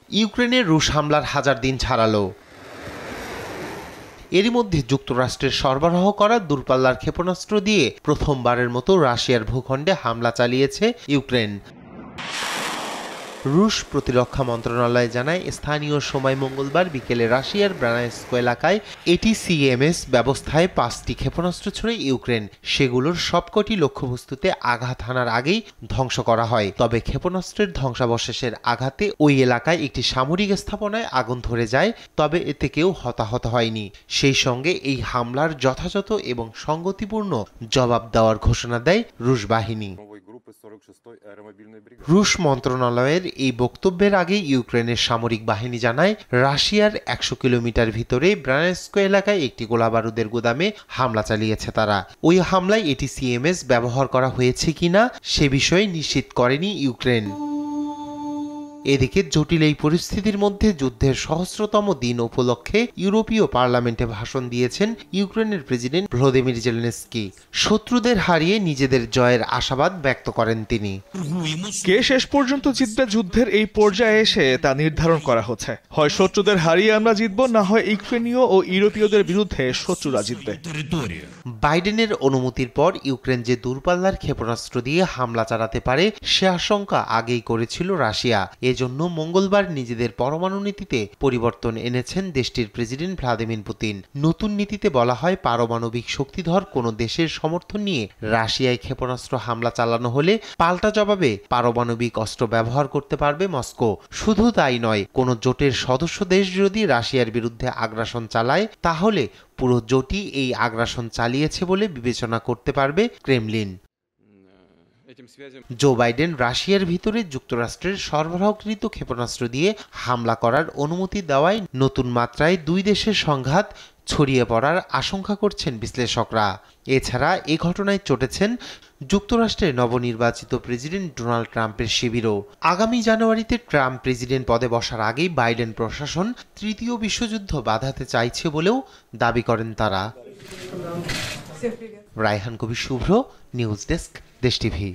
ইউক্রেনে রুশ হামলার হাজার দিন ছাড়ালো। এরই মধ্যে যুক্তরাষ্ট্রের সরবরাহ করা দূরপাল্লার ক্ষেপণাস্ত্র দিয়ে প্রথমবারের মতো রাশিয়ার ভূখণ্ডে হামলা চালিয়েছে ইউক্রেন। রুশ প্রতিরক্ষা মন্ত্রণালয় জানায়, স্থানীয় সময় মঙ্গলবার বিকেলে রাশিয়ার ব্রানাস্ক এলাকায় এটিসিএমএস ব্যবস্থায় 5টি ক্ষেপণাস্ত্র ছুড়ে ইউক্রেন। সেগুলোর সবকটি লক্ষ্যবস্তুতে আঘাত হানার আগেই ধ্বংস করা হয়। তবে ক্ষেপণাস্ত্রের ধ্বংসাবশেষের আঘাতে ওই এলাকায় একটি সামরিক স্থাপনায় আগুন ধরে যায়, তবে এতে কেউ হতাহত হয়নি। সেই সঙ্গে এই হামলার যথাযথ এবং সংগতিপূর্ণ জবাব দেওয়ার ঘোষণা দেয় রুশ বাহিনী। রুশ মন্ত্রণালয়ের এই বক্তব্যের আগে ইউক্রেনের সামরিক বাহিনী জানায়, রাশিয়ার 100 কিলোমিটার ভিতরে ব্রানাস্ক এলাকায় একটি গোলাবারুদের গুদামে হামলা চালিয়েছে তারা। ওই হামলায় এটিসিএমএস ব্যবহার করা হয়েছে কিনা সে বিষয়ে নিশ্চিত করেনি ইউক্রেন। এদিকে জটিল এই পরিস্থিতির মধ্যে যুদ্ধের সহস্রতম দিন উপলক্ষে ইউরোপীয় পার্লামেন্টে ভাষণ দিয়েছেন ইউক্রেনের প্রেসিডেন্ট ভলোদিমির জেলেনস্কি। শত্রুদের হারিয়ে নিজেদের জয়ের আশাবাদ ব্যক্ত করেন তিনি। কে শেষ পর্যন্ত জিতবে যুদ্ধের এই পর্যায়ে এসে তা নির্ধারণ করা হচ্ছে। হয় শত্রুদের হারিয়ে আমরা জিতব, না হয় ইউক্রেনীয় ও ইউরোপীয়দের বিরুদ্ধে শত্রুরা জিতবে। বাইডেনের অনুমতির পর ইউক্রেন যে দূরপাল্লার ক্ষেপণাস্ত্র দিয়ে হামলা চালাতে পারে সে আশঙ্কা আগেই করেছিল রাশিয়া। এজন্য মঙ্গলবার নিজেদের পরমাণু নীতিতে পরিবর্তন এনেছেন দেশটির প্রেসিডেন্ট ভ্লাদিমির পুতিন। নতুন নীতিতে বলা হয়, পারমাণবিক শক্তিধর কোনো দেশের সমর্থন নিয়ে রাশিয়ায় ক্ষেপণাস্ত্র হামলা চালানো হলে পাল্টা জবাবে পারমাণবিক অস্ত্র ব্যবহার করতে পারবে মস্কো। শুধু তাই নয়, কোনো জোটের সদস্য দেশ যদি রাশিয়ার বিরুদ্ধে আগ্রাসন চালায় তাহলে পুরো জোটই এই আগ্রাসন চালিয়েছে বলে বিবেচনা করতে পারবে ক্রেমলিন। জো বাইডেন রাশিয়ার ভিতরে যুক্তরাষ্ট্রের সরবরাহকৃত ক্ষেপণাস্ত্র দিয়ে হামলা করার অনুমতি দেওয়ায় নতুন মাত্রায় দুই দেশের সংঘাত ছড়িয়ে পড়ার আশঙ্কা করছেন বিশ্লেষকরা। এছাড়া এ ঘটনায় চটেছেন যুক্তরাষ্ট্রের নবনির্বাচিত প্রেসিডেন্ট ডোনাল্ড ট্রাম্পের শিবিরও। আগামী জানুয়ারিতে ট্রাম্প প্রেসিডেন্ট পদে বসার আগেই বাইডেন প্রশাসন তৃতীয় বিশ্বযুদ্ধ বাধাতে চাইছে বলেও দাবি করেন তারা। রায়হান কবির শুভ্র, নিউজ ডেস্ক, দেশ টিভি।